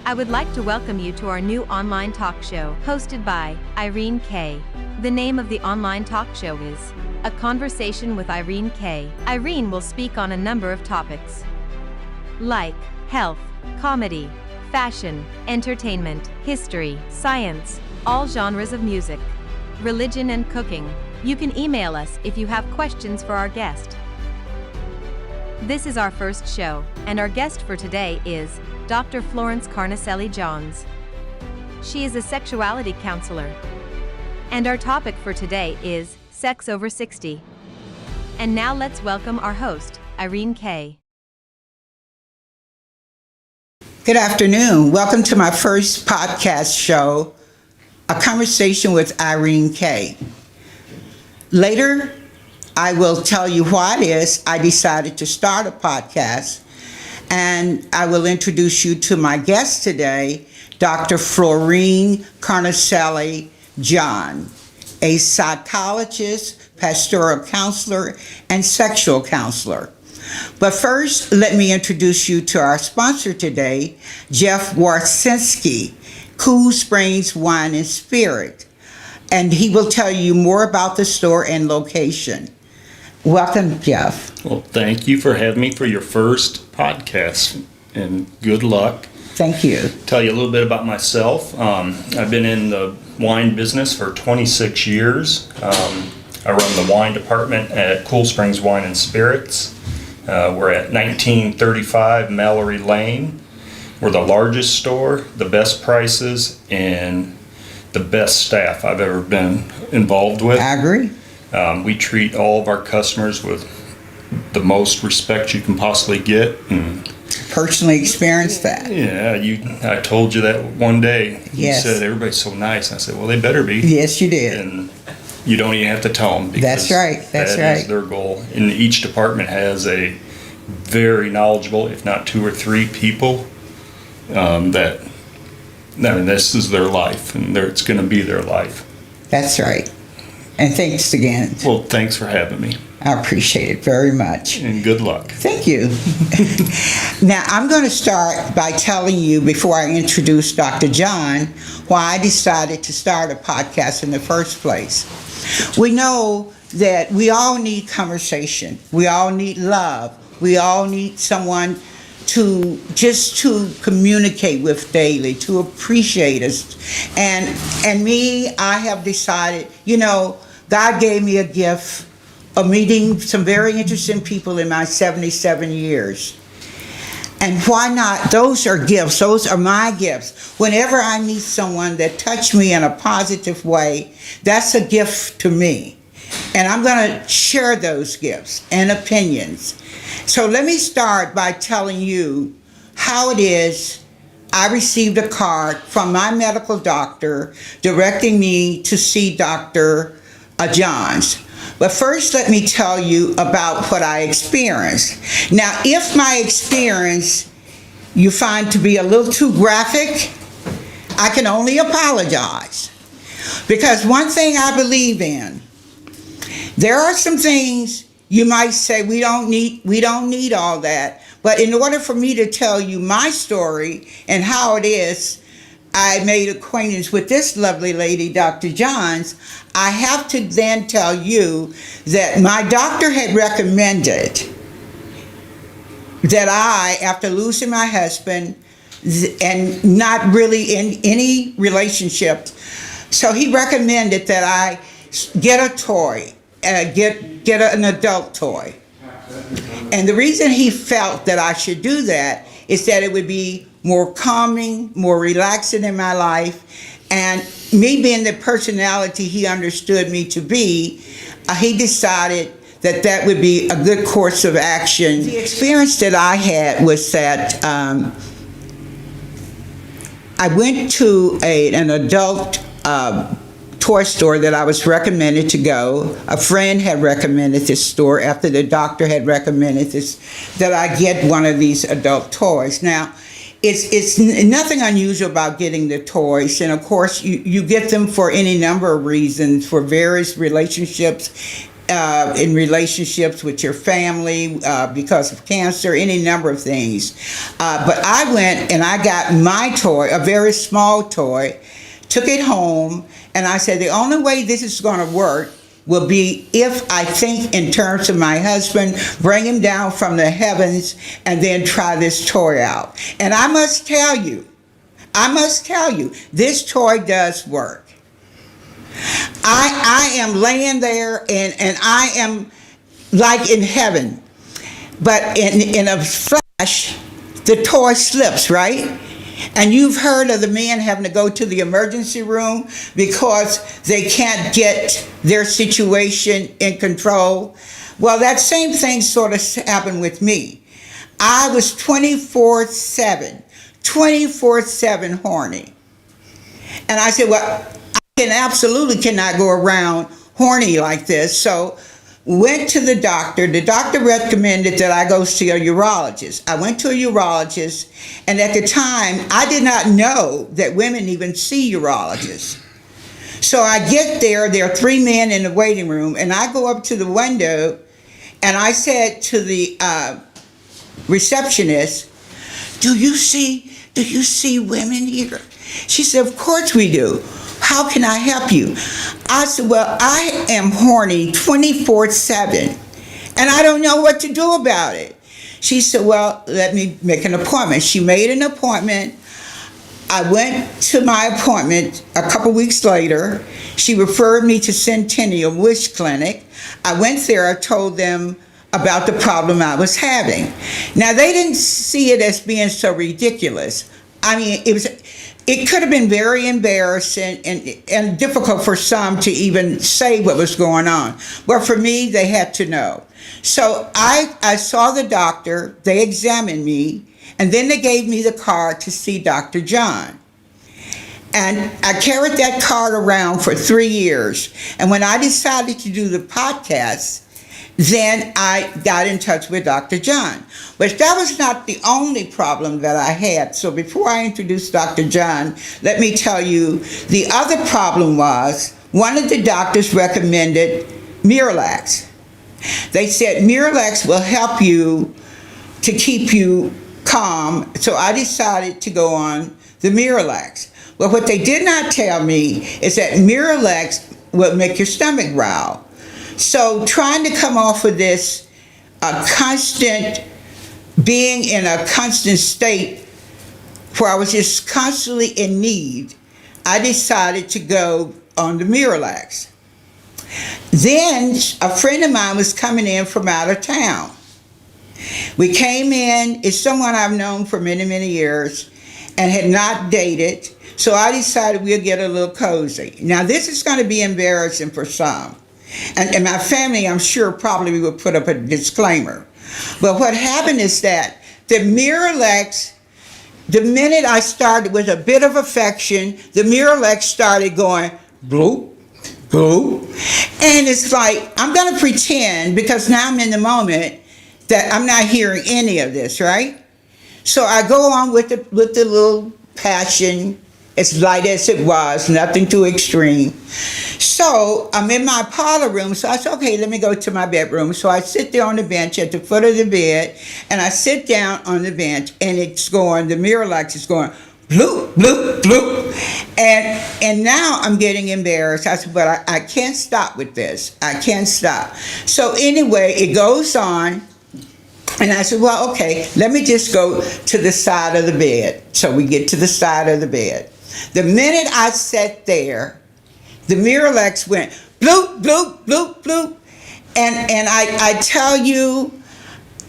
I would like to welcome you to our new online talk show, hosted by Irene K. The name of the online talk show is A Conversation with Irene K. Irene will speak on a number of topics like health, comedy, fashion, entertainment, history, science, all genres of music, religion and cooking. You can email us if you have questions for our guest. This is our first show, and our guest for today is Dr. Florence Carnicelli-Johns. She is a sexuality counselor. And our topic for today is sex over 60. And now let's welcome our host, Irene K. Good afternoon. Welcome to my first podcast show, A Conversation with Irene K. Later, I will tell you why it is I decided to start a podcast, and I will introduce you to my guest today, Dr. Florence Carnicelli-Johns, a psychologist, pastoral counselor, and sexual counselor. But first, let me introduce you to our sponsor today, Jeff Warsinski, Cool Springs Wine and Spirit, and he will tell you more about the store and location. Welcome, Jeff. Well, thank you for having me for your first podcast, and good luck. Thank you. Tell you a little bit about myself. I've been in the wine business for 26 years. I run the wine department at Cool Springs Wine and Spirits. We're at 1935 Mallory Lane. We're the largest store, the best prices, and the best staff I've ever been involved with. I agree. We treat all of our customers with the most respect you can possibly get. And personally experienced that. yeah, I told you that one day. Yes. You said everybody's so nice. And I said, well, they better be. Yes, you did. And you don't even have to tell them. That's right. That's that right. is their goal. And each department has a very knowledgeable, if not 2 or 3 people, this is their life, and it's going to be their life. That's right. And thanks again. Well, thanks for having me. I appreciate it very much. And good luck. Thank you. Now, I'm going to start by telling you, before I introduce Dr. John, why I decided to start a podcast in the first place. We know that we all need conversation. We all need love. We all need someone to communicate with daily, to appreciate us. And me, I have decided, God gave me a gift of meeting some very interesting people in my 77 years. And why not? Those are gifts. Those are my gifts. Whenever I meet someone that touched me in a positive way, that's a gift to me. And I'm going to share those gifts and opinions. So let me start by telling you how it is I received a card from my medical doctor directing me to see Dr. Johns. But first, let me tell you about what I experienced. Now, if my experience you find to be a little too graphic, I can only apologize. Because one thing I believe in, there are some things you might say we don't need all that. But in order for me to tell you my story and how it is I made acquaintance with this lovely lady, Dr. Johns, I have to then tell you that my doctor had recommended that I, after losing my husband and not really in any relationship, so he recommended that I get a toy, get an adult toy. And the reason he felt that I should do that is that it would be more calming, more relaxing in my life. And me being the personality he understood me to be, he decided that that would be a good course of action. The experience that I had was that I went to an adult toy store that I was recommended to go. A friend had recommended this store after the doctor had recommended this, that I get one of these adult toys. Now, it's nothing unusual about getting the toys, and of course you get them for any number of reasons, for various relationships in relationships with your family because of cancer, any number of things. But I went and I got my toy, a very small toy, took it home, and I said, the only way this is going to work will be if I think in terms of my husband, bring him down from the heavens, and then try this toy out. And I must tell you, this toy does work. I am laying there and I am like in heaven. But in a flash, the toy slips, right? And you've heard of the men having to go to the emergency room because they can't get their situation in control. Well, that same thing sort of happened with me. I was 24/7 horny. And I said, well, absolutely cannot go around horny like this. So went to the doctor. The doctor recommended that I go see a urologist. I went to a urologist, and at the time, I did not know that women even see urologists. So I get there are 3 men in the waiting room, and I go up to the window, and I said to the receptionist, do you see women here? She said, of course we do. How can I help you? I said, well, I am horny 24/7, and I don't know what to do about it. She said, well, let me make an appointment. She made an appointment. I went to my appointment a couple weeks later. She referred me to Centennial Wish Clinic. I went there. I told them about the problem I was having. Now, they didn't see it as being so ridiculous. I mean, it could have been very embarrassing and difficult for some to even say what was going on. But for me, they had to know. So I saw the doctor, they examined me, and then they gave me the card to see Dr. John. And I carried that card around for 3 years. And when I decided to do the podcast, then I got in touch with Dr. John. But that was not the only problem that I had. So before I introduce Dr. John, let me tell you, the other problem was one of the doctors recommended Miralax. They said Miralax will help you to keep you calm. So I decided to go on the Miralax. Well, what they did not tell me is that Miralax will make your stomach growl. So trying to come off of this being in a constant state where I was just constantly in need, I decided to go on the Miralax. Then a friend of mine was coming in from out of town. We came in, it's someone I've known for many, many years and had not dated, so I decided we'll get a little cozy. Now this is going to be embarrassing for some. And my family, I'm sure, probably would put up a disclaimer. But what happened is that the Miralax, the minute I started with a bit of affection, the Miralax started going bloop, bloop. And it's like, I'm going to pretend, because now I'm in the moment, that I'm not hearing any of this, right? So I go on with the little passion, as light as it was, nothing too extreme. So I'm in my parlor room, so I said, okay, let me go to my bedroom. So I sit there on the bench at the foot of the bed, and I sit down on the bench, and it's going, the Miralax is going, bloop, bloop, bloop. And now I'm getting embarrassed. I said, but I can't stop with this. I can't stop. So anyway, it goes on. And I said, well, okay, let me just go to the side of the bed. So we get to the side of the bed. The minute I sat there, the Miralax went bloop, bloop, bloop, bloop. And I tell you,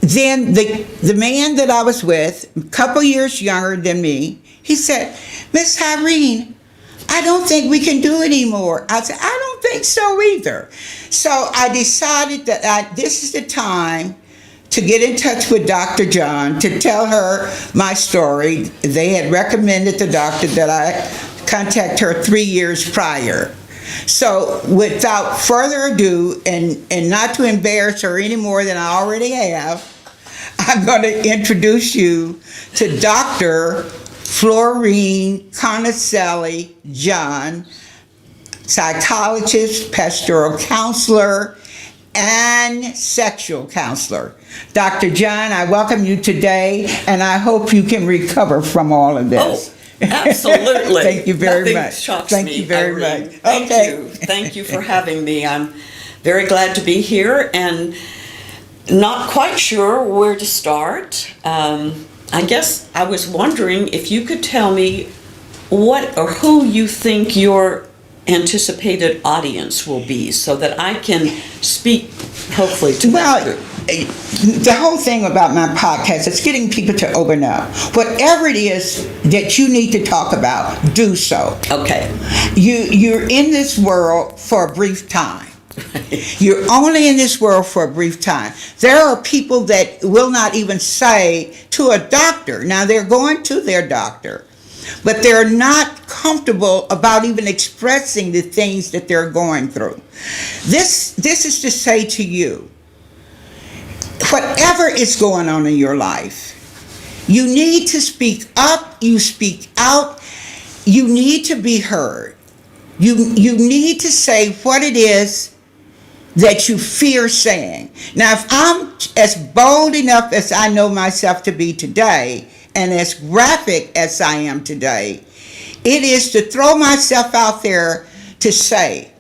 then the man that I was with, a couple years younger than me, he said, Miss Irene, I don't think we can do it anymore. I said, I don't think so either. So I decided that this is the time to get in touch with Dr. John, to tell her my story. They had recommended the doctor that I contact her 3 years prior. So without further ado, and not to embarrass her any more than I already have, I'm going to introduce you to Dr. Florine Conicelli John, psychologist, pastoral counselor, and sexual counselor. Dr. John, I welcome you today, and I hope you can recover from all of this. Oh, absolutely. Thank you very Nothing much. Shocks Thank me, you very Irene. much. Thank Okay. you. Thank you for having me. I'm very glad to be here and not quite sure where to start. I guess I was wondering if you could tell me what or who you think your anticipated audience will be so that I can speak hopefully to that Well, group. the whole thing about my podcast is getting people to open up. Whatever it is that you need to talk about, do so. Okay. You're in this world for a brief time. You're only in this world for a brief time. There are people that will not even say to a doctor, now they're going to their doctor, but they're not comfortable about even expressing the things that they're going through. This is to say to you, whatever is going on in your life, you need to speak up, you speak out, you need to be heard. You need to say what it is that you fear saying. Now, if I'm as bold enough as I know myself to be today, and as graphic as I am today, it is to throw myself out there to say,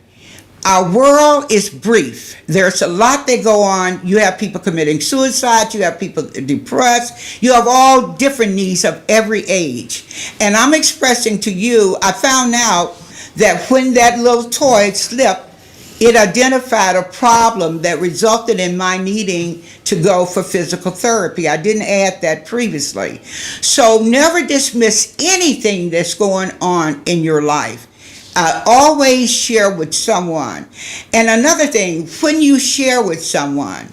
our world is brief. There's a lot that go on. You have people committing suicide. You have people depressed. You have all different needs of every age. And I'm expressing to you, I found out that when that little toy slipped, it identified a problem that resulted in my needing to go for physical therapy. I didn't add that previously. So never dismiss anything that's going on in your life. Always share with someone. And another thing, when you share with someone,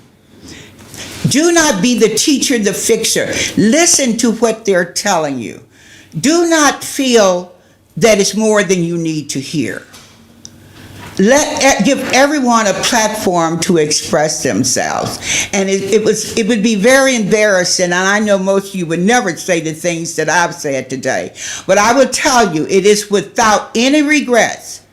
do not be the teacher, the fixer. Listen to what they're telling you. Do not feel that it's more than you need to hear. Give everyone a platform to express themselves. And it would be very embarrassing, and I know most of you would never say the things that I've said today, but I will tell you it is without any regrets,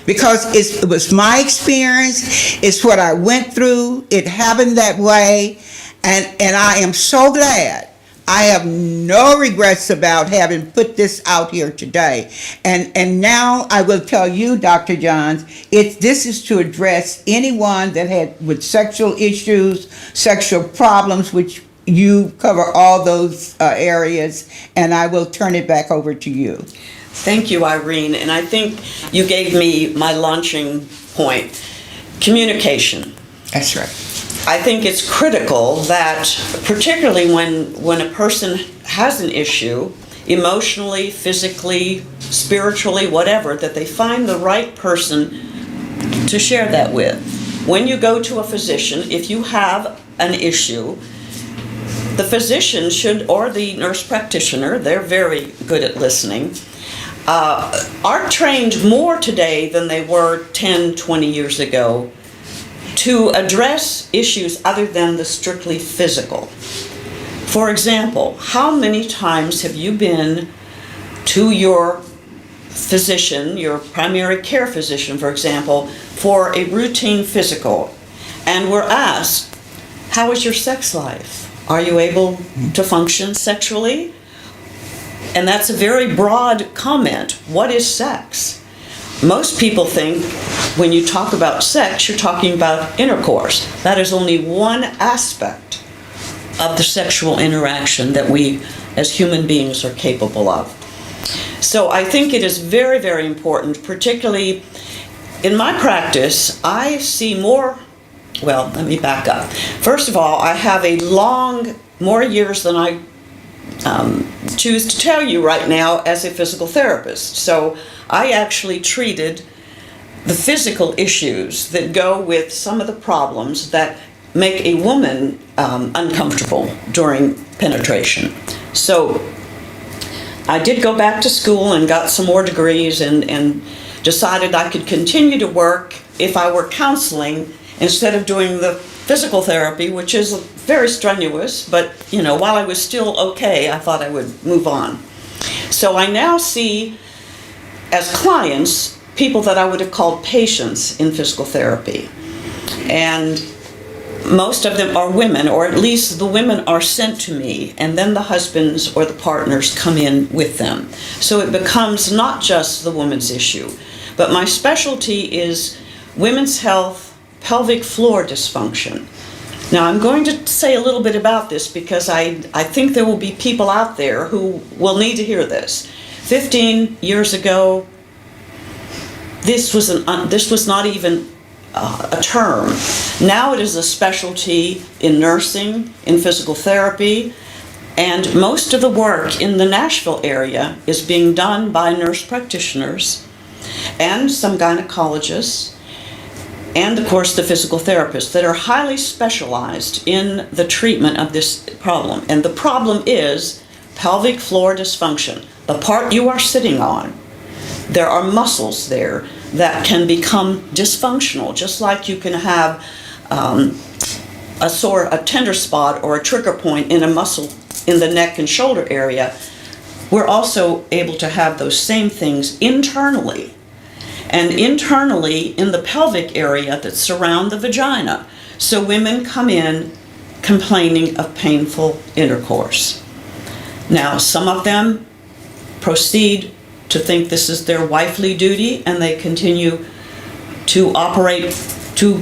because it was my experience, it's what I went through, it happened that way, and I am so glad. I have no regrets about having put this out here today. And now I will tell you, Dr. Johns, this is to address anyone that had with sexual issues, sexual problems, which you cover all those areas, and I will turn it back over to you. Thank you, Irene. And I think you gave me my launching point. Communication. That's right. I think it's critical that, particularly when a person has an issue, emotionally, physically, spiritually, whatever, that they find the right person to share that with. When you go to a physician, if you have an issue, the physician should, or the nurse practitioner, they're very good at listening, are trained more today than they were 10, 20 years ago to address issues other than the strictly physical. For example, how many times have you been to your physician, your primary care physician, for example, for a routine physical, and were asked, how is your sex life? Are you able to function sexually? And that's a very broad comment. What is sex? Most people think when you talk about sex, you're talking about intercourse. That is only one aspect of the sexual interaction that we as human beings are capable of. So I think it is very, very important, particularly in my practice, I see more, well, let me back up. First of all, I have more years than I choose to tell you right now as a physical therapist. So I actually treated the physical issues that go with some of the problems that make a woman uncomfortable during penetration. So I did go back to school and got some more degrees and decided I could continue to work if I were counseling instead of doing the physical therapy, which is very strenuous, but while I was still okay, I thought I would move on. So I now see as clients people that I would have called patients in physical therapy. And most of them are women, or at least the women are sent to me, and then the husbands or the partners come in with them. So it becomes not just the woman's issue, but my specialty is women's health, pelvic floor dysfunction. Now I'm going to say a little bit about this because I think there will be people out there who will need to hear this. 15 years ago, this was not even a term. Now it is a specialty in nursing, in physical therapy, and most of the work in the Nashville area is being done by nurse practitioners and some gynecologists, and of course the physical therapists that are highly specialized in the treatment of this problem. And the problem is pelvic floor dysfunction. The part you are sitting on, there are muscles there that can become dysfunctional, just like you can have a tender spot or a trigger point in a muscle in the neck and shoulder area. We're also able to have those same things internally. And internally in the pelvic area that surround the vagina. So women come in complaining of painful intercourse. Now, some of them proceed to think this is their wifely duty, and they continue to operate to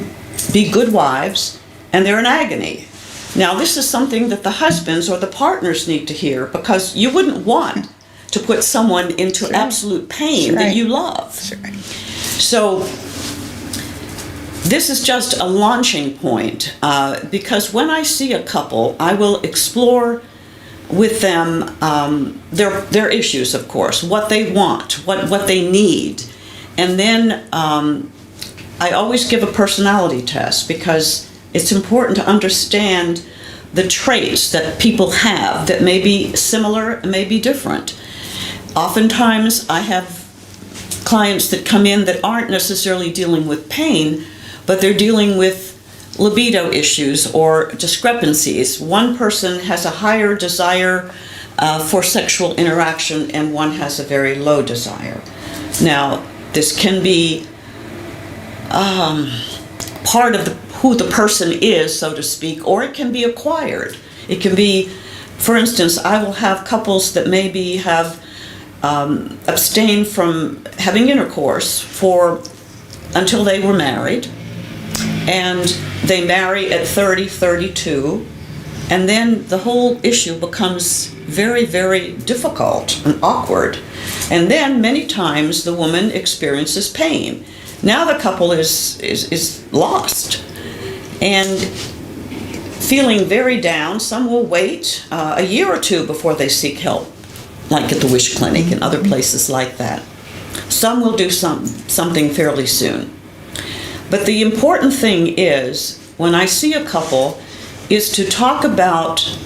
be good wives, and they're in agony. Now, this is something that the husbands or the partners need to hear, because you wouldn't want to put someone into absolute pain that you love. So this is just a launching point, because when I see a couple, I will explore with them their issues, of course, what they want, what they need. And then I always give a personality test, because it's important to understand the traits that people have that may be similar and may be different. Oftentimes I have clients that come in that aren't necessarily dealing with pain, but they're dealing with libido issues or discrepancies. One person has a higher desire for sexual interaction, and one has a very low desire. Now, this can be part of who the person is, so to speak, or it can be acquired. It can be, for instance, I will have couples that maybe have abstained from having intercourse until they were married, and they marry at 30, 32, and then the whole issue becomes very, very difficult and awkward. And then many times the woman experiences pain. Now the couple is lost and feeling very down. Some will wait a year or two before they seek help, like at the Wish Clinic and other places like that. Some will do something fairly soon. But the important thing is, when I see a couple, is to talk about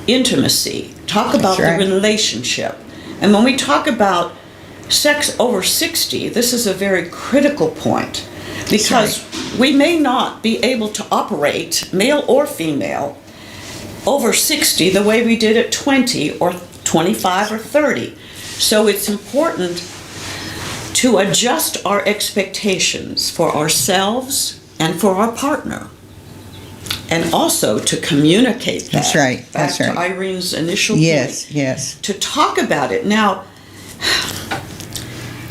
intimacy, talk about the relationship. And when we talk about sex over 60, this is a very critical point, because we may not be able to operate, male or female, over 60 the way we did at 20 or 25 or 30. So it's important to adjust our expectations for ourselves and for our partner, and also to communicate that. That's right. Back to Irene's initial point. Yes. To talk about it. Now,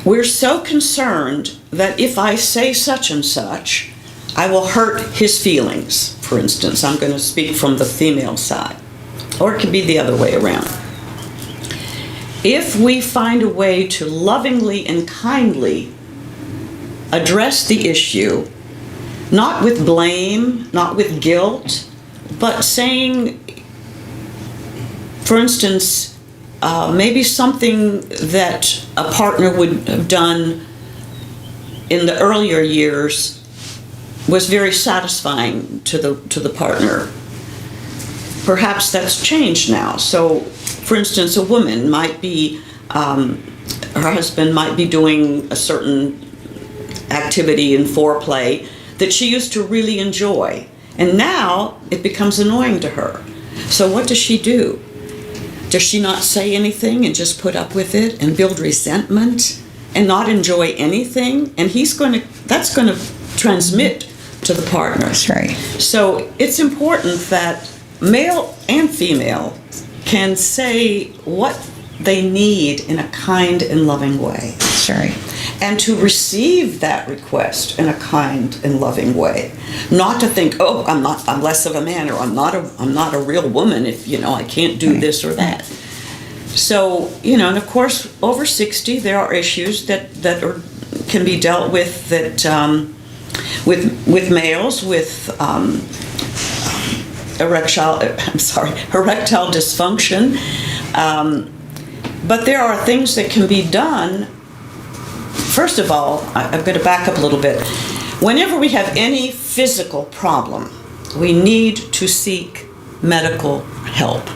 we're so concerned that if I say such and such, I will hurt his feelings. For instance, I'm going to speak from the female side, or it could be the other way around. If we find a way to lovingly and kindly address the issue, not with blame, not with guilt, but saying, for instance, maybe something that a partner would have done in the earlier years was very satisfying to the partner. Perhaps that's changed now. So, for instance, a woman might be, her husband might be doing a certain activity in foreplay that she used to really enjoy, and now it becomes annoying to her. So what does she do? Does she not say anything and just put up with it and build resentment and not enjoy anything? And that's going to transmit to the partner. That's right. So it's important that male and female can say what they need in a kind and loving way. That's right. And to receive that request in a kind and loving way. Not to think, oh, I'm less of a man, or I'm not a real woman if, I can't do this or that. So, and of course, over 60, there are issues that can be dealt with that with males with erectile dysfunction. But there are things that can be done. First of all, I'm going to back up a little bit. Whenever we have any physical problem, we need to seek medical help.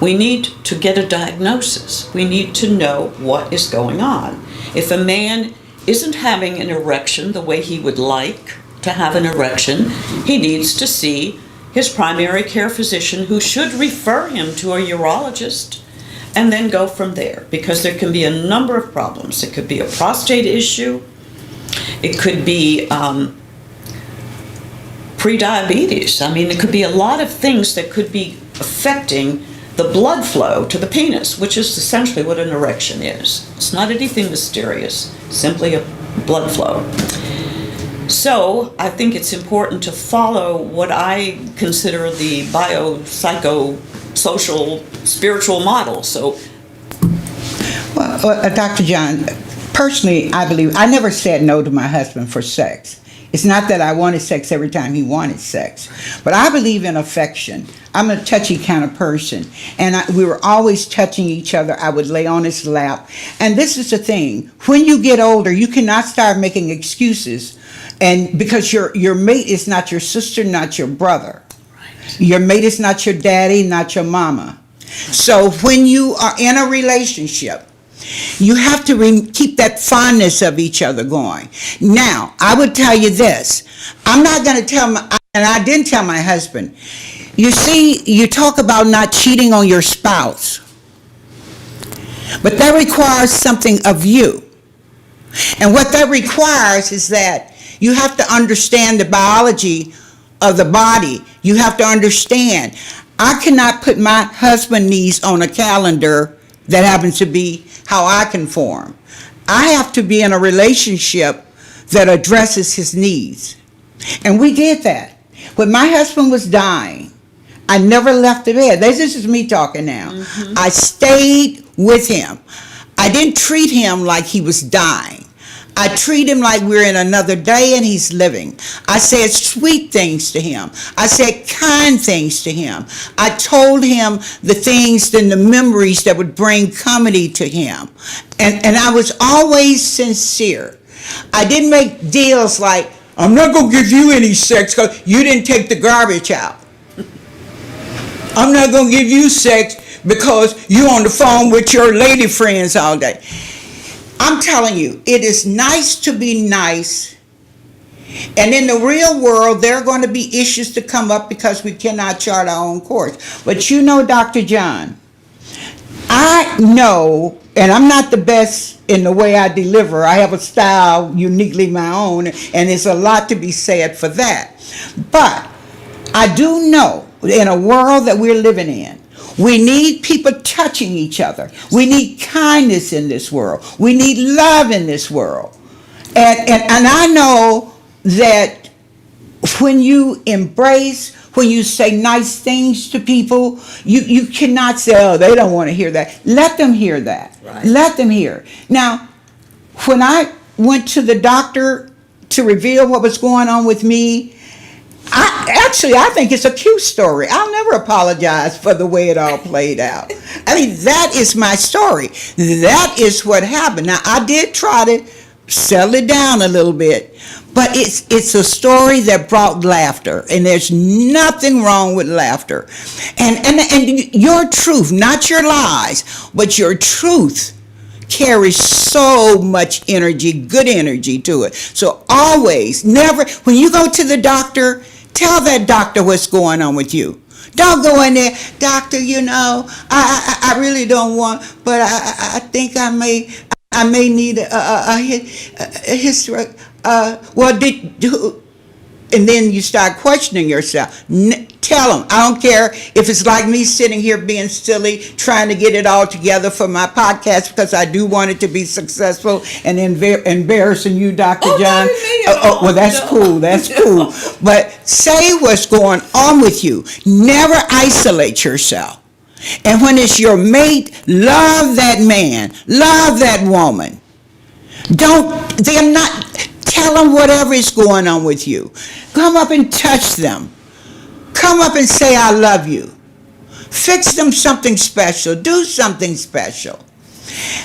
We need to get a diagnosis. We need to know what is going on. If a man isn't having an erection the way he would like to have an erection, he needs to see his primary care physician, who should refer him to a urologist, and then go from there, because there can be a number of problems. It could be a prostate issue. It could be prediabetes. It could be a lot of things that could be affecting the blood flow to the penis, which is essentially what an erection is. It's not anything mysterious, simply a blood flow. So I think it's important to follow what I consider the biopsychosocial spiritual model. So, well, Dr. John, personally, I believe I never said no to my husband for sex. It's not that I wanted sex every time he wanted sex, but I believe in affection. I'm a touchy kind of person, and we were always touching each other. I would lay on his lap, and this is the thing: when you get older, you cannot start making excuses, and because your mate is not your sister, not your brother. Right. Your mate is not your daddy, not your mama. So when you are in a relationship, you have to keep that fondness of each other going. Now, I would tell you this. I'm not going to tell and I didn't tell my husband. You see, you talk about not cheating on your spouse, but that requires something of you. And what that requires is that you have to understand the biology of the body. You have to understand. I cannot put my husband's needs on a calendar that happens to be how I conform. I have to be in a relationship that addresses his needs. And we did that. When my husband was dying, I never left the bed. This is me talking now. Mm-hmm. I stayed with him. I didn't treat him like he was dying. I treat him like we're in another day and he's living. I said sweet things to him. I said kind things to him. I told him the things and the memories that would bring comedy to him. And I was always sincere. I didn't make deals like, I'm not going to give you any sex because you didn't take the garbage out. I'm not going to give you sex because you're on the phone with your lady friends all day. I'm telling you, it is nice to be nice. And in the real world, there are going to be issues to come up because we cannot chart our own course. But you know, Dr. John, I know, and I'm not the best in the way I deliver. I have a style uniquely my own, and there's a lot to be said for that. But I do know, in a world that we're living in, we need people touching each other. We need kindness in this world. We need love in this world. And I know that when you embrace, when you say nice things to people, you cannot say, oh, they don't want to hear that. Let them hear that. Right. Let them hear. Now, when I went to the doctor to reveal what was going on with me, I think it's a cute story. I'll never apologize for the way it all played out. I mean, that is my story. That is what happened. Now, I did try to settle it down a little bit, but it's a story that brought laughter, and there's nothing wrong with laughter. And your truth, not your lies, but your truth carries so much energy, good energy to it. So always, never, when you go to the doctor, tell that doctor what's going on with you. Don't go in there, doctor, I really don't want, but I think I may need a history. Well, and then you start questioning yourself. Tell them. I don't care if it's like me sitting here being silly, trying to get it all together for my podcast because I do want it to be successful and embarrassing you, Dr. John. Well, that's cool. That's cool. But say what's going on with you. Never isolate yourself. And when it's your mate, love that man, love that woman. Tell them whatever is going on with you. Come up and touch them. Come up and say, I love you. Fix them something special. Do something special.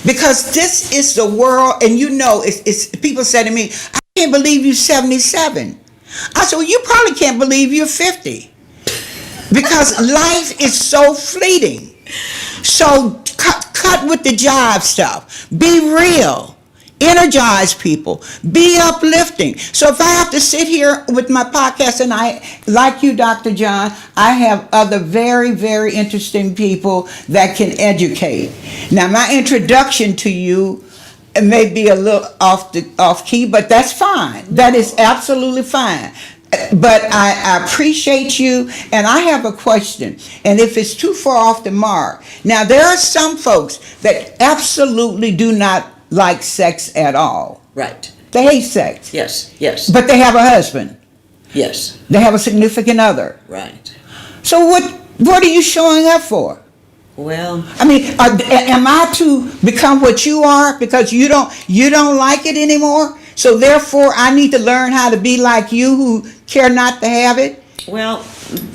Because this is the world, and it's people say to me, I can't believe you're 77. I said, well, you probably can't believe you're 50. Because life is so fleeting. So cut with the jive stuff. Be real. Energize people. Be uplifting. So if I have to sit here with my podcast, and I, like you, Dr. John, I have other very, very interesting people that can educate. Now, my introduction to you may be a little off key, but that's fine. That is absolutely fine. But I appreciate you, and I have a question. And if it's too far off the mark, now there are some folks that absolutely do not like sex at all. Right. They hate sex. Yes. But they have a husband. Yes. They have a significant other. Right. So what are you showing up for? Well, I mean, am I to become what you are because you don't like it anymore? So therefore, I need to learn how to be like you who care not to have it? well,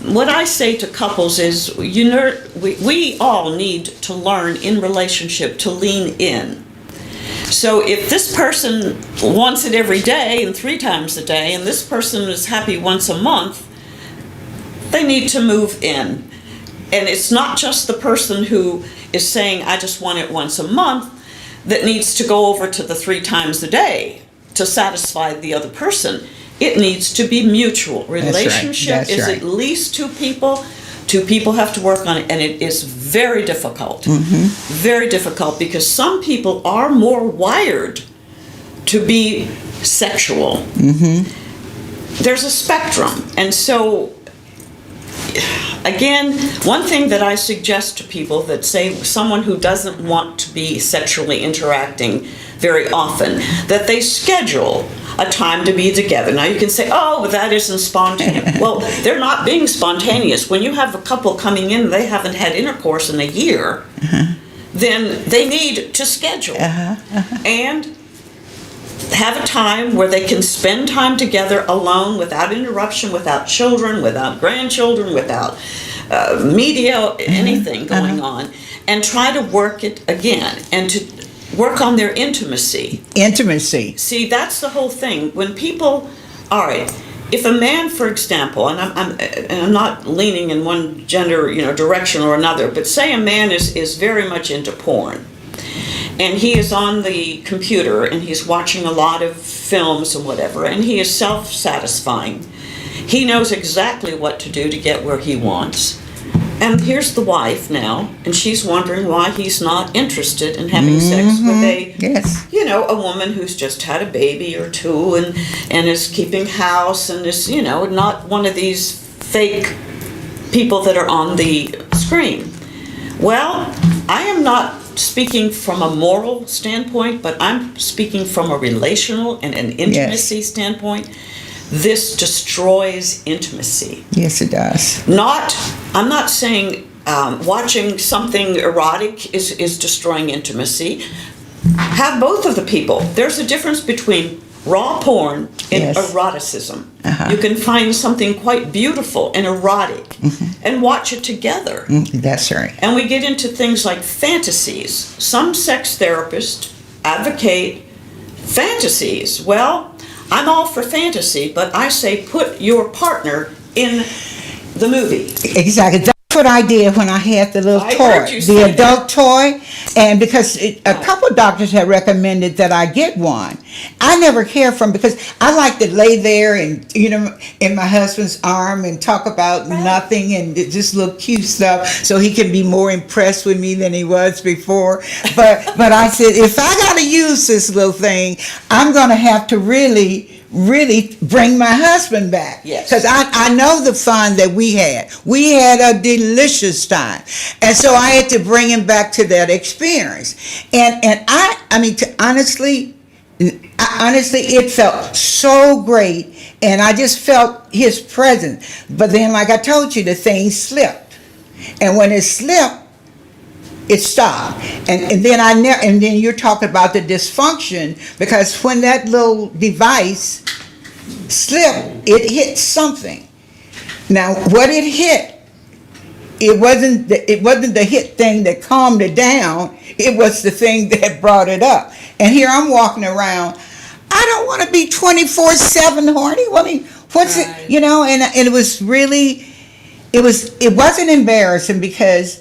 what I say to couples is, we all need to learn in relationship to lean in. So if this person wants it every day and 3 times a day, and this person is happy once a month, they need to move in. And it's not just the person who is saying, I just want it once a month, that needs to go over to the 3 times a day to satisfy the other person. It needs to be mutual. Relationship is at least 2 people. 2 people have to work on it, and it is very difficult. Mm-hmm. Very difficult, because some people are more wired to be sexual. Mm-hmm. There's a spectrum. And so, again, one thing that I suggest to people that say someone who doesn't want to be sexually interacting very often, that they schedule a time to be together. Now you can say, oh, but that isn't spontaneous. Well, they're not being spontaneous. When you have a couple coming in, they haven't had intercourse in a year, then they need to schedule and have a time where they can spend time together alone, without interruption, without children, without grandchildren, without media, anything going on, and try to work it again, and to work on their intimacy. Intimacy. See, that's the whole thing. When people, all right, if a man, for example, and I'm not leaning in one gender, direction or another, but say a man is very much into porn, and he is on the computer and he's watching a lot of films and whatever, and he is self-satisfying. He knows exactly what to do to get where he wants. And here's the wife now, and she's wondering why he's not interested in having sex with a woman who's just had a baby or 2 and is keeping house and is, not one of these fake people that are on the screen. Well, I am not speaking from a moral standpoint, but I'm speaking from a relational and an intimacy standpoint. This destroys intimacy. Yes, it does. I'm not saying watching something erotic is destroying intimacy. Have both of the people. There's a difference between raw porn and eroticism. You can find something quite beautiful and erotic and watch it together. That's right. And we get into things like fantasies. Some sex therapists advocate fantasies. Well, I'm all for fantasy, but I say put your partner in the movie. Exactly. That's what I did when I had the little toy, the adult toy. And because a couple of doctors had recommended that I get one. I never cared for them because I like to lay there and, in my husband's arm and talk about nothing and just little cute stuff so he can be more impressed with me than he was before. But I said, if I got to use this little thing, I'm going to have to really really bring my husband back. Yes. Because I know the fun that we had. We had a delicious time. And so I had to bring him back to that experience. And I mean, honestly, it felt so great. And I just felt his presence. But then, like I told you, the thing slipped. And when it slipped, it stopped. And then you're talking about the dysfunction, because when that little device slipped, it hit something. Now, what it hit, it wasn't the hit thing that calmed it down. It was the thing that brought it up. And here I'm walking around. I don't want to be 24/7 horny. I mean, what's Right. it? You know, and it was really, it wasn't embarrassing, because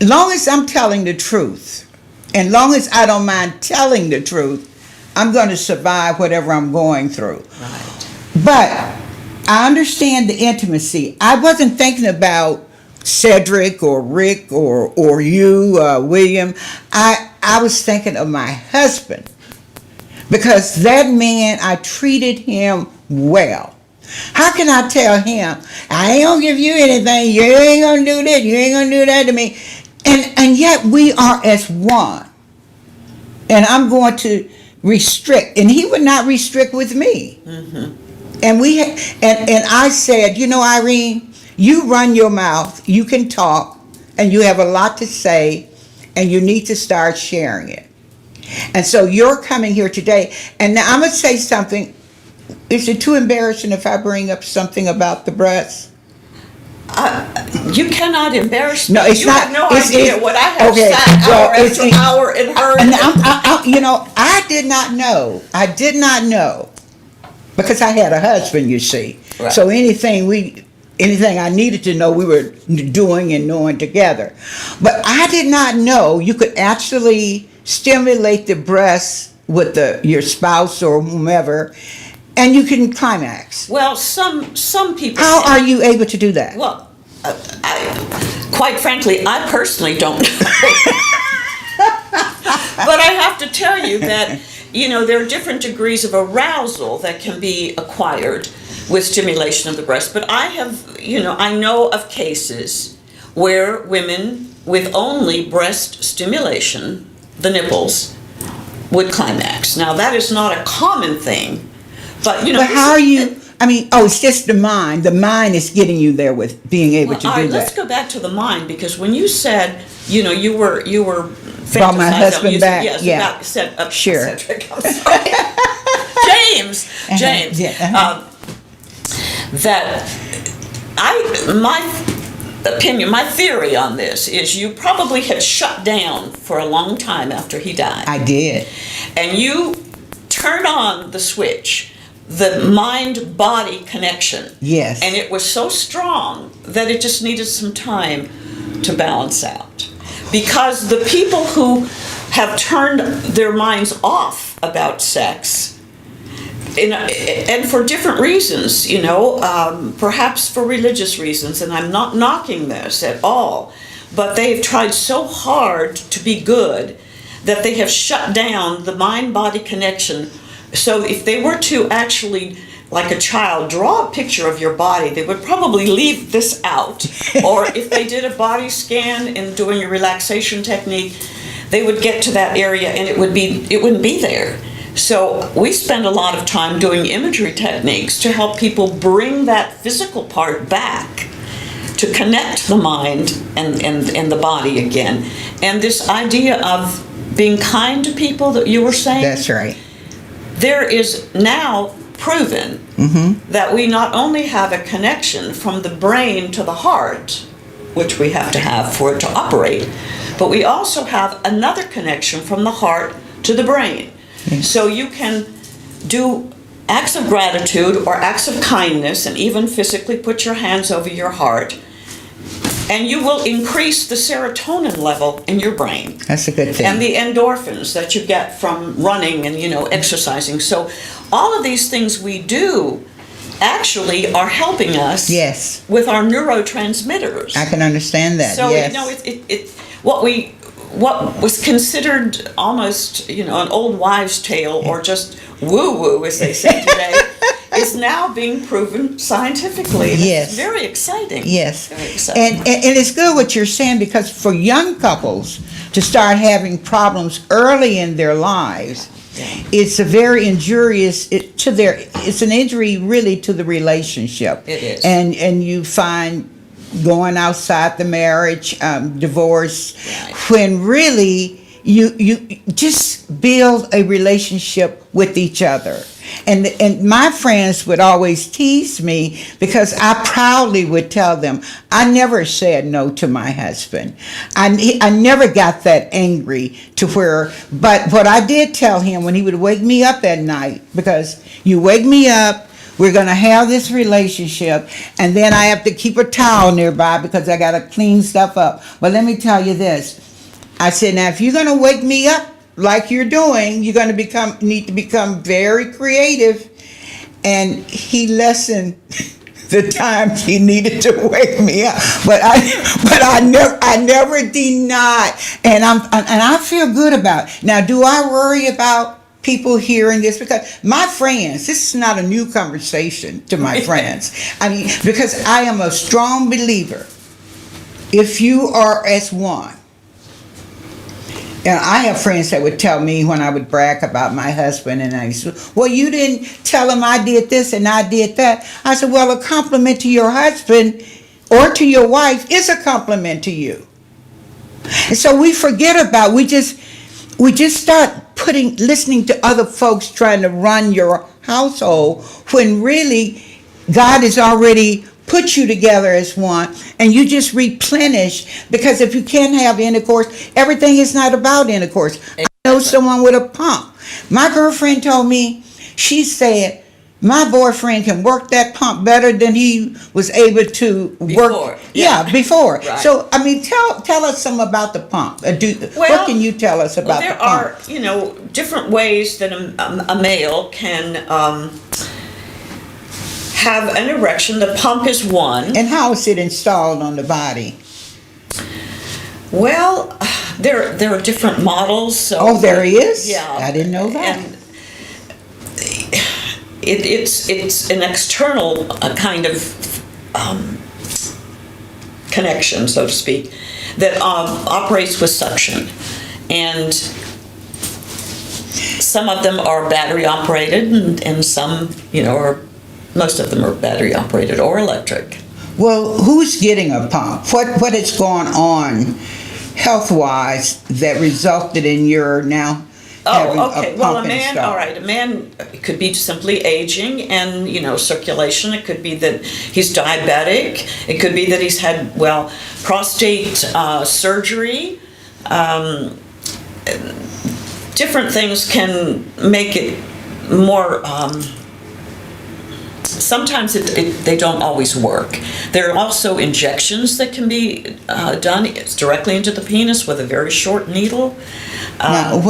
long as I'm telling the truth, and long as I don't mind telling the truth, I'm going to survive whatever I'm going through. Right. But I understand the intimacy. I wasn't thinking about Cedric or Rick or you, William. I was thinking of my husband, because that man, I treated him well. How can I tell him, I ain't gonna give you anything, you ain't gonna do this, you ain't gonna do that to me? And yet we are as one. And I'm going to restrict, and he would not restrict with me. Mm-hmm. And I said, you know, Irene, you run your mouth, you can talk, and you have a lot to say, and you need to start sharing it. And so you're coming here today, and now I'm going to say something. Is it too embarrassing if I bring up something about the breasts? You cannot embarrass me. No, it's you not. have no it's, idea what I have okay, sat well, hour after hour and heard. And you know, I did not know. I did not know, because I had a husband, you see. Right. So anything I needed to know, we were doing and knowing together. But I did not know you could actually stimulate the breasts with your spouse or whomever, and you can climax. Well, some people. How are you able to do that? Well, quite frankly, I personally don't know. But I have to tell you that, you know, there are different degrees of arousal that can be acquired with stimulation of the breast. But I know of cases where women with only breast stimulation, the nipples, would climax. Now, that is not a common thing, but, you know. But how are you? I mean, it's just the mind. The mind is getting you there with being able to do all right, that. let's go back to the mind, because when you said, you know, you were Brought my fantasizing- husband back, Yes, yeah. about Sure. Cedric, I'm sorry. James. Yeah, That my opinion, my theory on this is you probably had shut down for a long time after he died. I did. And you turn on the switch, the mind-body connection. Yes. And it was so strong that it just needed some time to balance out. Because the people who have turned their minds off about sex, and for different reasons, you know, perhaps for religious reasons, and I'm not knocking this at all, but they've tried so hard to be good that they have shut down the mind-body connection. So if they were to actually, like a child, draw a picture of your body, they would probably leave this out. Or if they did a body scan and doing a relaxation technique, they would get to that area and it wouldn't be there. So we spend a lot of time doing imagery techniques to help people bring that physical part back, to connect the mind and the body again. And this idea of being kind to people that you were saying. That's right. There is now proven that we not only have a connection from the brain to the heart, which we have to have for it to operate, but we also have another connection from the heart to the brain. Yes. So you can do acts of gratitude or acts of kindness and even physically put your hands over your heart, and you will increase the serotonin level in your brain. That's a good thing. And the endorphins that you get from running and, you know, exercising. So all of these things we do actually are helping us with our neurotransmitters. I can understand that. So, yes. you know, what was considered almost, an old wives' tale or just woo-woo, as they say today, is now being proven scientifically. And Yes. It's very exciting. Yes. Very exciting. And it's good what you're saying, because for young couples to start having problems early in their lives, it's a very injurious it's an injury really to the relationship. It is. And you find going outside the marriage, divorce, Right. when really you just build a relationship with each other. And my friends would always tease me because I proudly would tell them I never said no to my husband. I never got that angry to where, but what I did tell him when he would wake me up at night, because you wake me up, we're going to have this relationship, and then I have to keep a towel nearby because I got to clean stuff up. But let me tell you this. I said, now if you're going to wake me up like you're doing, you're going to need to become very creative. And he lessened the times he needed to wake me up. But I never denied, and I feel good about it. Now, do I worry about people hearing this? Because my friends, this is not a new conversation to my friends. I mean, because I am a strong believer. If you are as one, and I have friends that would tell me when I would brag about my husband, and I said, well, you didn't tell him I did this and I did that. I said, well, a compliment to your husband or to your wife is a compliment to you. And so we forget about, we just start listening to other folks trying to run your household, when really God has already put you together as one, and you just replenish. Because if you can't have intercourse, everything is not about intercourse. I know someone with a pump. My girlfriend told me, she said, my boyfriend can work that pump better than he was able to work. Before. Right. So, I mean, tell us some about the pump. What can you tell us about the pump? There are, different ways that a male can have an erection. The pump is one. And how is it installed on the body? Well, there are different models. So oh, there is? Yeah. I didn't know that. And it's an external kind of connection, so to speak, that operates with suction. And some of them are battery operated, and some, most of them are battery operated or electric. Well, who's getting a pump? What has gone on health-wise that resulted in your now having Oh, okay. a Well, pump installed? a man could be simply aging and, circulation. It could be that he's diabetic. It could be that he's had, prostate surgery. Different things can make it more. Sometimes they don't always work. There are also injections that can be done. It's directly into the penis with a very short needle. Now,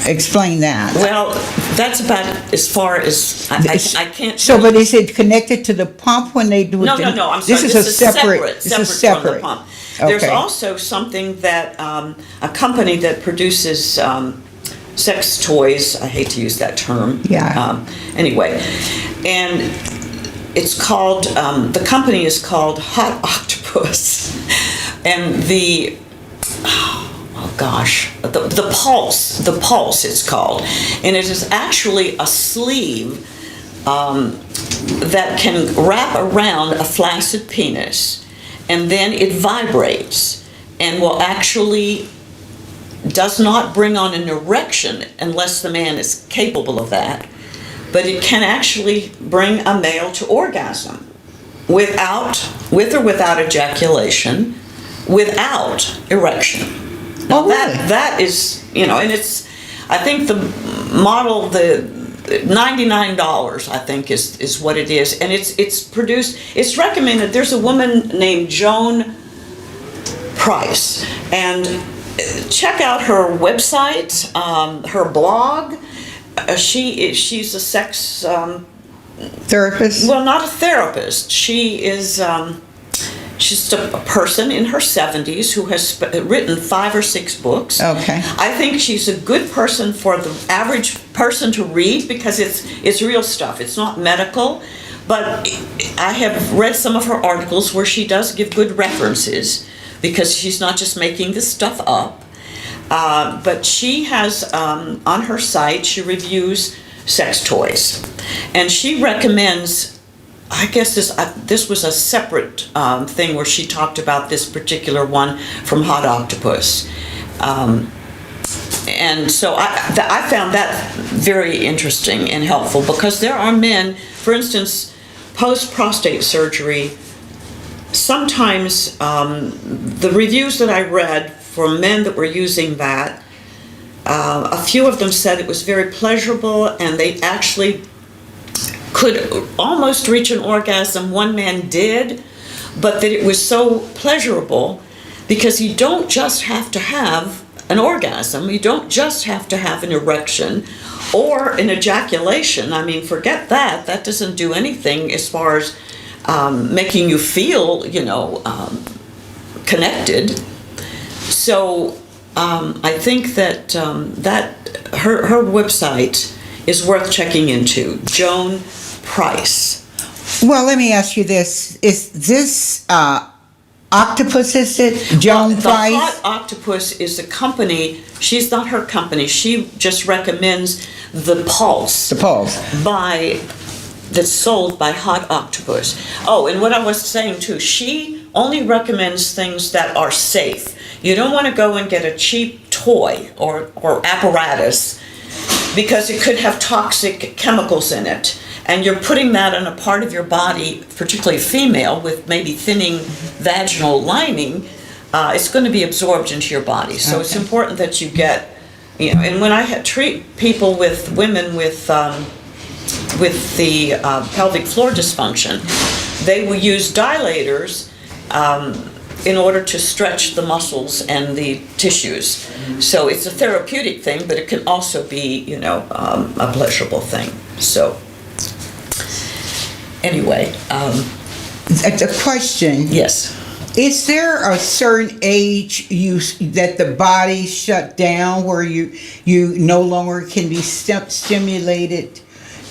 explain that. Well, that's about as far as I can't. So, but is it connected to the pump when they do it? No. I'm sorry. This is separate. From the pump. Okay. There's also something that a company that produces sex toys. I hate to use that term. Yeah. Anyway, and it's called. The company is called Hot Octopus, and the pulse it's called, and it is actually a sleeve that can wrap around a flaccid penis, and then it vibrates and will actually does not bring on an erection unless the man is capable of that, but it can actually bring a male to orgasm with or without ejaculation, without erection. Now, really? that is, and it's, I think the model, the $99, I think is what it is, and it's recommended. There's a woman named Joan Price, and check out her website, her blog. She's a sex Therapist? well, not a therapist. She is She's a person in her 70s who has written 5 or 6 books. Okay. I think she's a good person for the average person to read because it's real stuff. It's not medical, but I have read some of her articles where she does give good references because she's not just making this stuff up. But she has, on her site, she reviews sex toys. And she recommends, I guess this was a separate thing where she talked about this particular one from Hot Octopus. And so I found that very interesting and helpful because there are men, for instance, post-prostate surgery, sometimes the reviews that I read for men that were using that, a few of them said it was very pleasurable and they actually could almost reach an orgasm. One man did, but that it was so pleasurable because you don't just have to have an orgasm, you don't just have to have an erection or an ejaculation. I mean, forget that. That doesn't do anything as far as making you feel, connected. So I think that her website is worth checking into. Joan Price. Well, let me ask you this: is this Octopus? Is it Joan Price? The Hot Octopus is a company. She's not her company. She just recommends the Pulse. The Pulse. That's sold by Hot Octopus. Oh, and what I was saying too, she only recommends things that are safe. You don't want to go and get a cheap toy or apparatus because it could have toxic chemicals in it. And you're putting that on a part of your body, particularly female, with maybe thinning vaginal lining, it's going to be absorbed into your body. So it's important that you get, and when I treat women with the pelvic floor dysfunction, they will use dilators in order to stretch the muscles and the tissues. So it's a therapeutic thing, but it can also be, a pleasurable thing. So anyway. A question. Yes. Is there a certain age that the body shut down where you no longer can be stimulated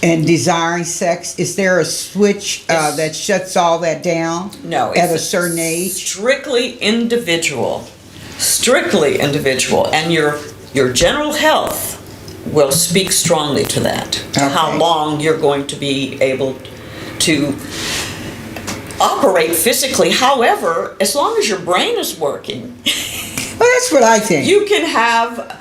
and desiring sex? Is there a switch that shuts all that down? No. At a certain age? Strictly individual. And your general health will speak strongly to that. Okay. How long you're going to be able to operate physically. However, as long as your brain is working. Well, that's what I think. You can have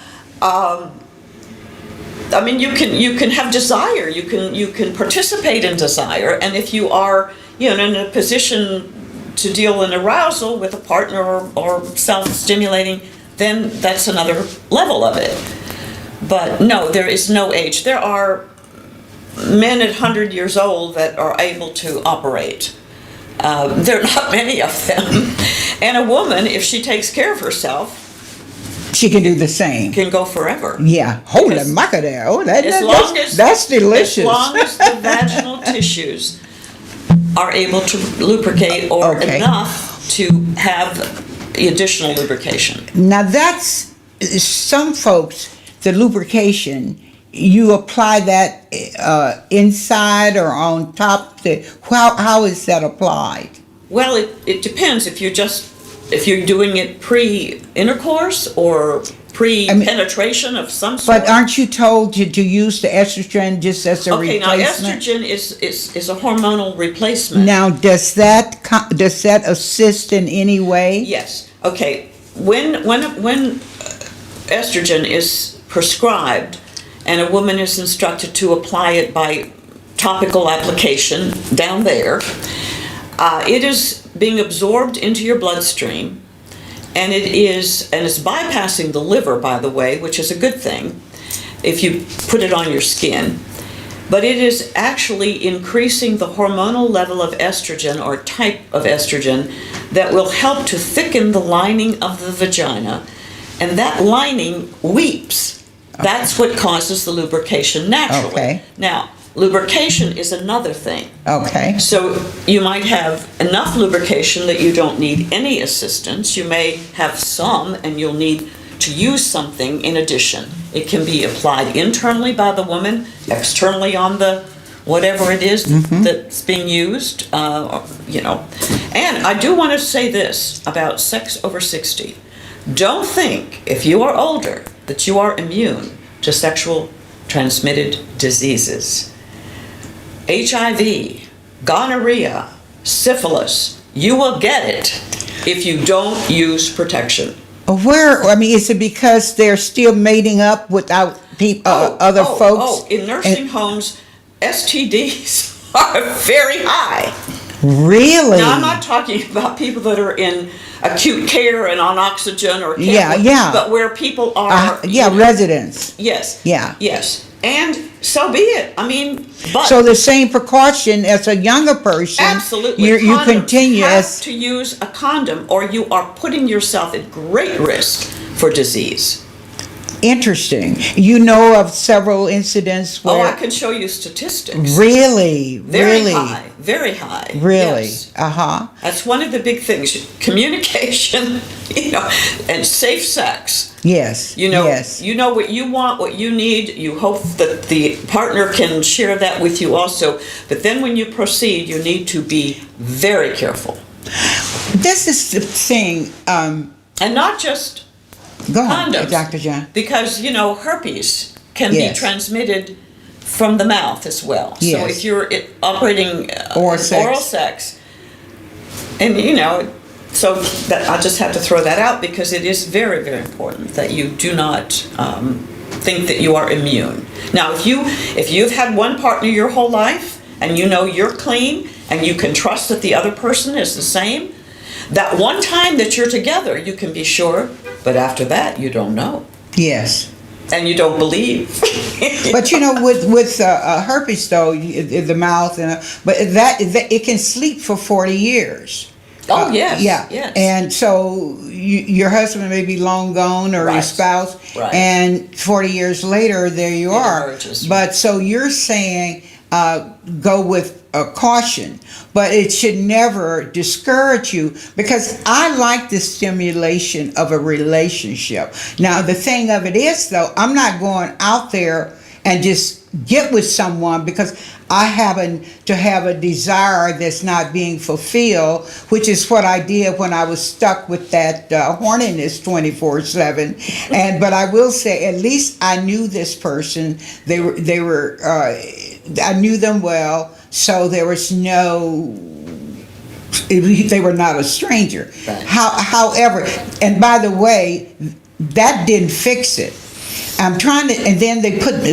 you can have desire. You can participate in desire, and if you are, in a position to deal in arousal with a partner or self-stimulating, then that's another level of it. But no, there is no age. There are men at 100 years old that are able to operate. There are not many of them. And a woman, if she takes care of herself, she can do the same. Can go forever. Yeah. Holy mackerel. Oh, that's delicious. As long as the vaginal tissues are able to lubricate or enough to have additional lubrication. Now that's, some folks, the lubrication, you apply that inside or on top? How is that applied? Well, it depends if you're doing it pre-intercourse or pre-penetration of some sort. But aren't you told to use the estrogen just as a replacement? Okay, now estrogen is a hormonal replacement. Now, does that assist in any way? Yes. Okay. When estrogen is prescribed and a woman is instructed to apply it by topical application down there, it is being absorbed into your bloodstream, and it's bypassing the liver, by the way, which is a good thing if you put it on your skin. But it is actually increasing the hormonal level of estrogen or type of estrogen that will help to thicken the lining of the vagina, and that lining weeps. Okay. That's what causes the lubrication naturally. Okay. Now, Lubrication is another thing. Okay. So you might have enough lubrication that you don't need any assistance. You may have some and you'll need to use something in addition. It can be applied internally by the woman, externally on the whatever it is that's being used, you know. And I do want to say this about sex over 60. Don't think, if you are older, that you are immune to sexual transmitted diseases. HIV, gonorrhea, syphilis, you will get it if you don't use protection. Is it because they're still mating up without other folks? In nursing homes, STDs are very high. Really? Now, I'm not talking about people that are in acute care and on oxygen or cancer, but where people are... residents. Yes. Yeah. Yes. And so be it. I mean, but... So the same precaution as a younger person. Absolutely. You continue have to use a condom or you are putting yourself at great risk for disease. Interesting. You know of several incidents where... Oh, I can show you statistics. Really? Very high. Very high. Really? Yes. Uh-huh. That's one of the big things. Communication, you know, and safe sex. Yes. You know, yes. You know what you want, what you need. You hope that the partner can share that with you also. But then when you proceed, you need to be very careful. This is the thing. And not just Go on, condoms, Dr. John. Because, you know, herpes can Yes. be transmitted from the mouth as well. Yes. So if you're operating Oral sex, and, you know, so that I just have to throw that out because it is very, very important that you do not think that you are immune. Now, if you've had one partner your whole life and you know you're clean and you can trust that the other person is the same, that one time that you're together, you can be sure, but after that, you don't know. Yes. And you don't believe. But you know, with herpes though, the mouth, but that it can sleep for 40 years. Oh, yes. Yeah. Yes. And so your husband may be long gone or your spouse, and 40 years later, there you are. Emerges. But so you're saying go with caution, but it should never discourage you because I like the stimulation of a relationship. Now, the thing of it is, though, I'm not going out there and just get with someone because I happen to have a desire that's not being fulfilled, which is what I did when I was stuck with that horniness 24/7. But I will say, at least I knew this person. They were I knew them well, so there was no. They were not a stranger. Right. However, and by the way, that didn't fix it. I'm trying to, and then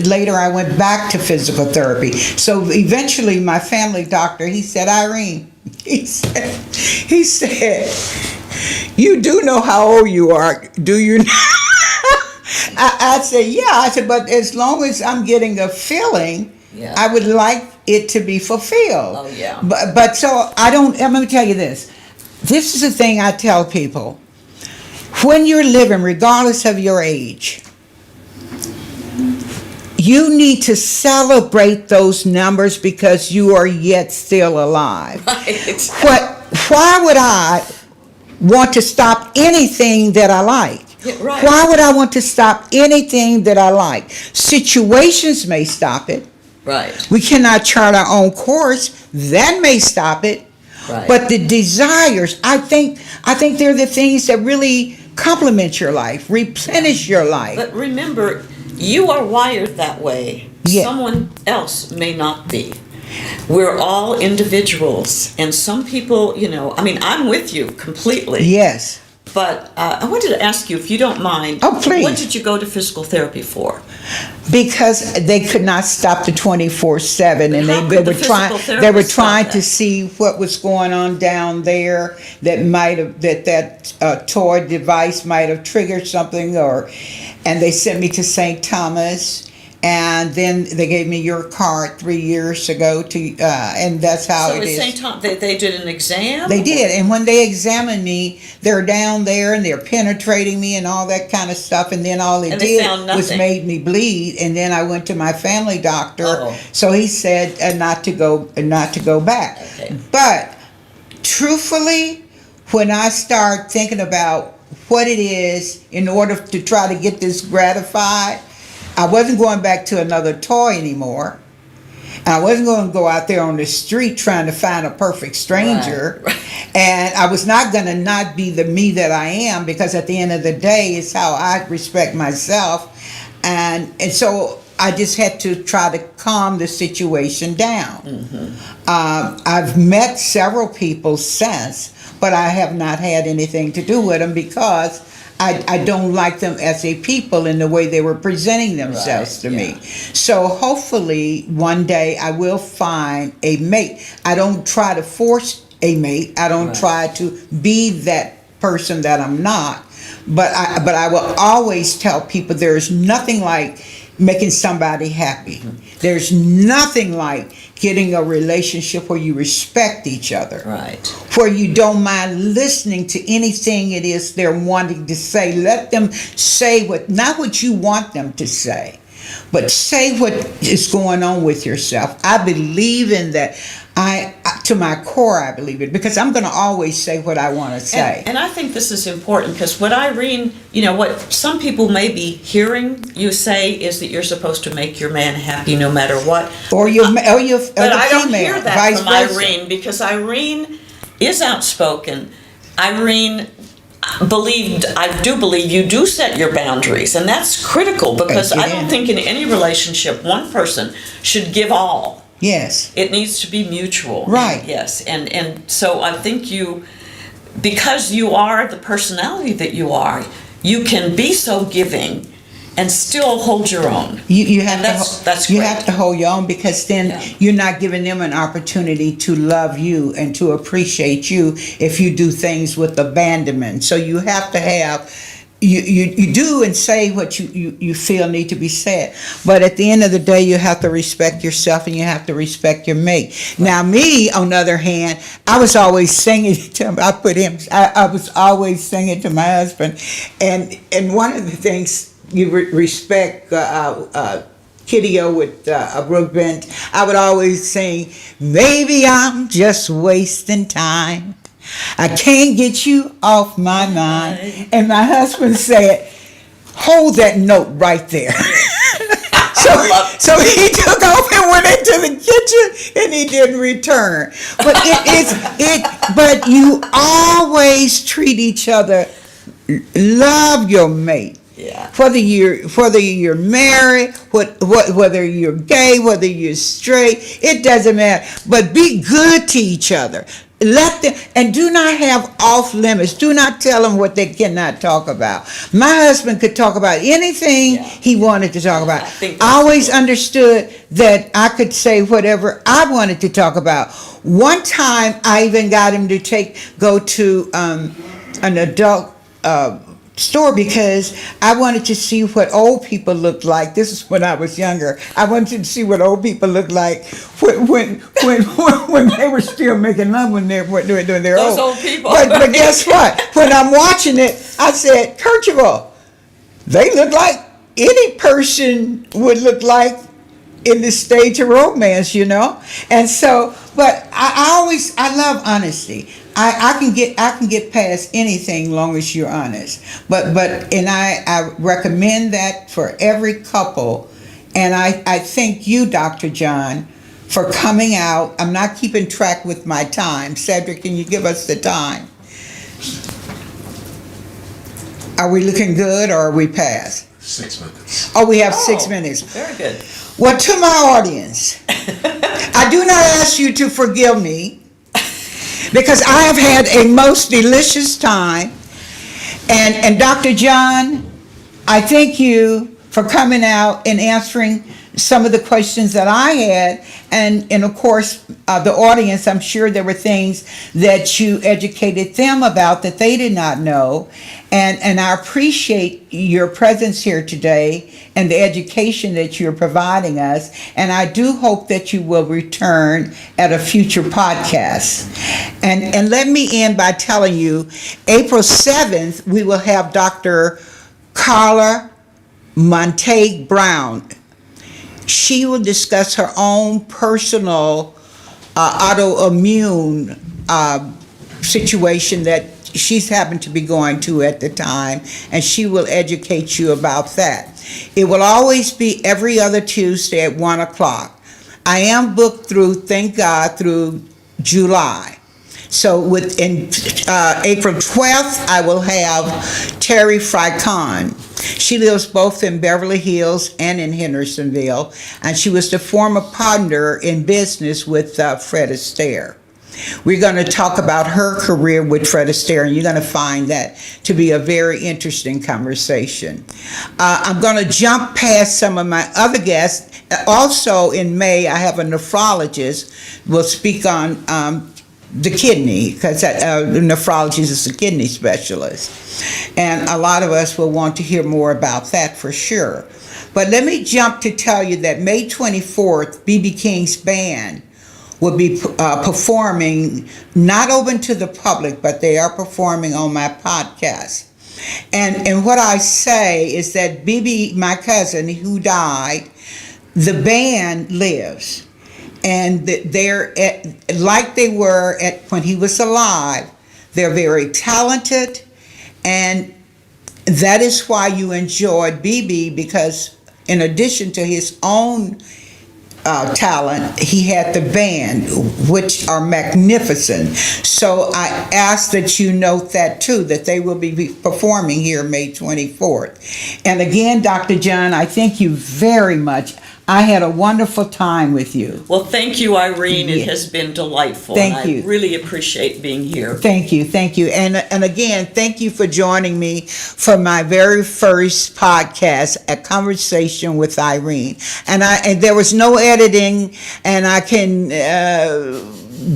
later I went back to physical therapy. So eventually my family doctor, he said, Irene, he said, you do know how old you are, do you not? I said, yeah. I said, but as long as I'm getting a feeling, I would like it to be fulfilled. Oh, yeah. But so let me tell you this. This is the thing I tell people. When you're living, regardless of your age, you need to celebrate those numbers because you are yet still alive. Right. Why would I want to stop anything that I like? Yeah, right. Why would I want to stop anything that I like? Situations may stop it. Right. We cannot chart our own course. That may stop it. Right. But the desires, I think they're the things that really complement your life, replenish your life. But remember, you are wired that way. Yeah. Someone else may not be. We're all individuals. And some people, you know, I mean, I'm with you completely. Yes. But I wanted to ask you, if you don't mind, Oh, please. What did you go to physical therapy for? Because they could not stop the 24/7, and How they could were the trying. physical They were therapist trying stop to that? see what was going on down there that might have that toy device might have triggered something, and they sent me to St. Thomas, And then they gave me your card 3 years ago and that's how So it at is. St. Tom, they did an exam? They did, and when they examined me, they're down there and they're penetrating me and all that kind of stuff, and then all it And they did found was nothing. made me bleed, and then I went to my family doctor, Uh-oh. so he said not to go back. Okay. But truthfully, when I start thinking about what it is in order to try to get this gratified, I wasn't going back to another toy anymore. I wasn't going to go out there on the street trying to find a perfect stranger. Right. And I was not going to not be the me that I am, because at the end of the day, it's how I respect myself. And so I just had to try to calm the situation down. I've met several people since, but I have not had anything to do with them because I don't like them as a people in the way they were presenting themselves to me. So hopefully one day I will find a mate. I don't try to force a mate. I don't try to be that person that I'm not. But I will always tell people there's nothing like making somebody happy. There's nothing like getting a relationship where you respect each other. Right. Where you don't mind listening to anything it is they're wanting to say. Let them say not what you want them to say, but say what is going on with yourself. I believe in that. To my core, I believe it, because I'm going to always say what I want to say. And I think this is important because what Irene, what some people may be hearing you say is that you're supposed to make your man happy no matter what. Or But the I don't female, hear that vice from versa. Irene, because Irene is outspoken. Irene I do believe you do set your boundaries, and that's critical because I don't think in any relationship one person should give all. Yes. It needs to be mutual. Right. Yes. And so I think because you are the personality that you are, you can be so giving and still hold your own. You have that's you great. have to hold your own, because then you're not giving them an opportunity to love you and to appreciate you if you do things with abandonment. So you have to have you do and say what you feel need to be said. But at the end of the day, you have to respect yourself and you have to respect your mate. Now me, on the other hand, I was always singing to him. I was always singing to my husband. And one of the things you respect Kitty-O with Brooke Bent, I would always sing, "Maybe I'm just wasting time. I can't get you off my mind." And my husband said, "Hold that note right there." So he took off and went into the kitchen and he didn't return. But but you always treat each other, love your mate. Yeah. Whether you're married, whether you're gay, whether you're straight, it doesn't matter. But be good to each other. Let them, and do not have off limits. Do not tell them what they cannot talk about. My husband could talk about anything he wanted to talk about. I always understood that I could say whatever I wanted to talk about. One time, I even got him to go to an adult store because I wanted to see what old people looked like. This is when I was younger. I wanted to see what old people looked like when they were still making love when they're old. Those old people. But guess what? When I'm watching it, I said, Kirchhoff, they look like any person would look like in this stage of romance, And so, but I love honesty. I can get past anything long as you're honest. But I recommend that for every couple. And I thank you, Dr. John, for coming out. I'm not keeping track with my time. Cedric, can you give us the time? Are we looking good or are we past? 6 minutes. Oh, we have 6 minutes. Very good. Well, to my audience, I do not ask you to forgive me, because I have had a most delicious time. And Dr. John, I thank you for for coming out and answering some of the questions that I had. And of course, the audience, I'm sure there were things that you educated them about that they did not know. And I appreciate your presence here today and the education that you're providing us. And I do hope that you will return at a future podcast. And let me end by telling you, April 7th, we will have Dr. Carla Montague Brown. She will discuss her own personal autoimmune situation that she's happened to be going to at the time, and she will educate you about that. It will always be every other Tuesday at 1 o'clock. I am booked through, thank God, through July. So within April 12th, I will have Terry Fricon. She lives both in Beverly Hills and in Hendersonville, and she was the former partner in business with Fred Astaire. We're going to talk about her career with Fred Astaire, and you're going to find that to be a very interesting conversation. I'm going to jump past some of my other guests. Also in May, I have a nephrologist who will speak on the kidney, because the nephrologist is a kidney specialist. And a lot of us will want to hear more about that for sure. But let me jump to tell you that May 24th, B.B. King's band will be performing, not open to the public, but they are performing on my podcast. And what I say is that B.B., my cousin who died, the band lives. And they're like they were when he was alive. They're very talented, and that is why you enjoyed BB, because in addition to his own talent, he had the band, which are magnificent. So I ask that you note that too, that they will be performing here May 24th. And again, Dr. John, I thank you very much. I had a wonderful time with you. Well, thank you, Irene. It has been delightful. Thank you. I really appreciate being here. Thank you. And again, thank you for joining me for my very first podcast, A Conversation with Irene. And there was no editing, and I can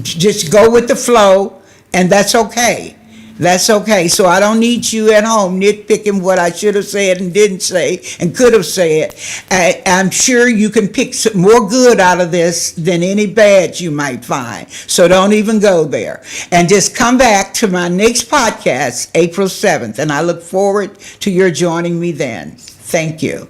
just go with the flow, and that's okay. That's okay. So I don't need you at home nitpicking what I should have said and didn't say and could have said. I'm sure you can pick some more good out of this than any bad you might find. So don't even go there. And just come back to my next podcast, April 7th. And I look forward to your joining me then. Thank you.